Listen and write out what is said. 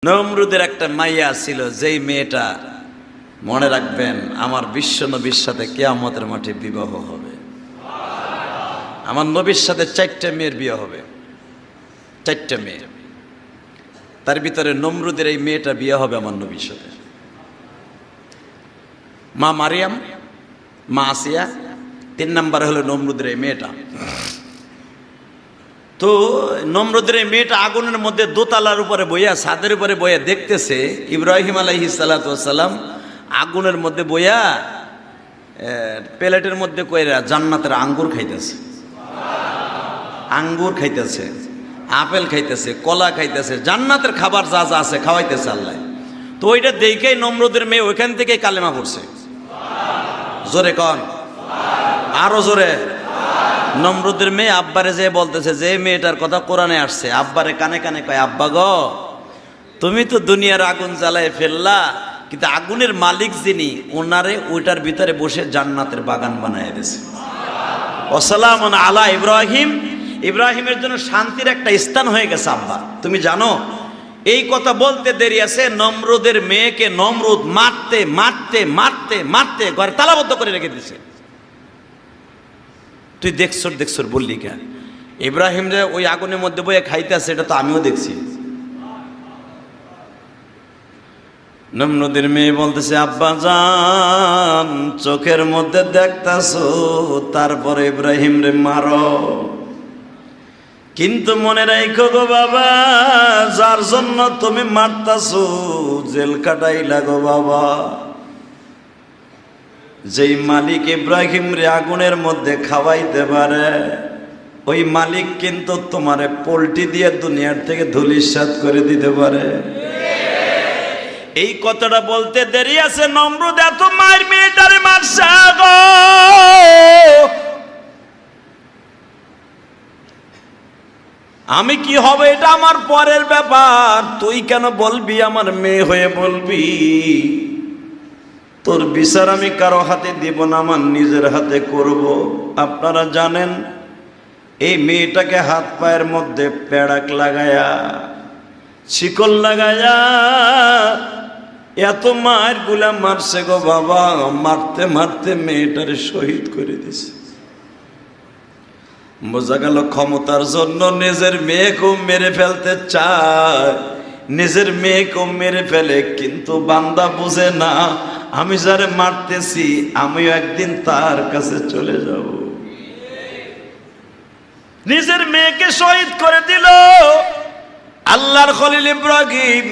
নমরুদের একটা মাইয়া ছিল, যেই মেয়েটা, মনে রাখবেন, আমার বিশ্ব নবীর সাথে কিয়ামতের মাঠে বিবাহ হবে। আমার নবীর সাথে 4টা মেয়ের বিয়ে হবে, 4টা মেয়ে। তার ভিতরে নমরুদের এই মেয়েটা বিয়ে হবে আমার নবীর সাথে। মা মারিয়াম, মা আসিয়া, 3 নাম্বার হলো নমরুদের এই মেয়েটা। তো নমরুদের এই মেয়েটা আগুনের মধ্যে দোতলার উপরে বইয়া, ছাদের উপরে বইয়া দেখতেছে ইব্রাহিম আলাইহিস সালাতু ওয়াস সালাম আগুনের মধ্যে বইয়া প্লেটের মধ্যে কইরা জান্নাতের আঙ্গুর খাইতেছে, আঙ্গুর খাইতেছে, আপেল খাইতেছে, কলা খাইতেছে, জান্নাতের খাবার যা যা আছে খাওয়াইতেছে আল্লাহ। তো ওইটা দেখেই নমরুদের মেয়ে ওইখান থেকে কালেমা পড়ছে। জোরে কন, আরো জোরে। নমরুদের মেয়ে আব্বারে যে বলতেছে, যে মেয়েটার কথা কোরআনে আসছে, আব্বারে কানে কানে কয়, আব্বা গো, তুমি তো দুনিয়ার আগুন জ্বালায় ফেললা, কিন্তু আগুনের মালিক যিনি, ওনারে ওইটার ভিতরে বসে জান্নাতের বাগান বানায় দিয়েছে। ওয়াসালামুন আলা ইব্রাহিম, ইব্রাহিমের জন্য শান্তির একটা স্থান হয়ে গেছে আব্বা। তুমি জানো, এই কথা বলতে দেরি আছে, নমরুদের মেয়েকে নমরুদ মারতে মারতে মারতে মারতে ঘরে তালাবদ্ধ করে রেখে দিয়েছে। তুই দেখছর বললি কেন? ইব্রাহিম যে ওই আগুনের মধ্যে বইয়ে খাইতেছে, এটা তো আমিও দেখছি। নমরুদের মেয়ে বলতেছে, আব্বা জান, চোখের মধ্যে দেখতাছো, তারপরে ইব্রাহিম রে মারো, কিন্তু মনে রাখো গো বাবা, যার জন্য তুমি মারতাছো জেল কাটাইলা গো বাবা। যেই মালিক ইব্রাহিম রে আগুনের মধ্যে খাওয়াইতে পারে, ওই মালিক কিন্তু তোমারে পোল্ট্রি দিয়ে দুনিয়ার থেকে ধুলিস্যাৎ করে দিতে পারে। এই কথাটা বলতে দেরি আছে, নমরুদ এত মায়ের মেয়েটারে মারছে গো। আমি কি হবে এটা আমার পরের ব্যাপার, তুই কেন বলবি? আমার মেয়ে হয়ে বলবি। তোর বিচার আমি কারো হাতে দিব না, আমার নিজের হাতে করব। আপনারা জানেন, এই মেয়েটাকে হাত পায়ের মধ্যে পেড়াক লাগায়া, শিকল লাগায়া এত মায়ের গুলা মারছে গো বাবা। মারতে মারতে মেয়েটারে শহীদ করে দিছে। বোঝা গেল, ক্ষমতার জন্য নিজের মেয়েকেও মেরে ফেলতে চায়, নিজের মেয়েকেও মেরে ফেলে, কিন্তু বান্দা বুঝে না, আমি যারে মারতেছি আমিও একদিন তার কাছে চলে যাব। নিজের মেয়েকে শহীদ করে দিল আল্লাহর খলিল ইব্রাহিম।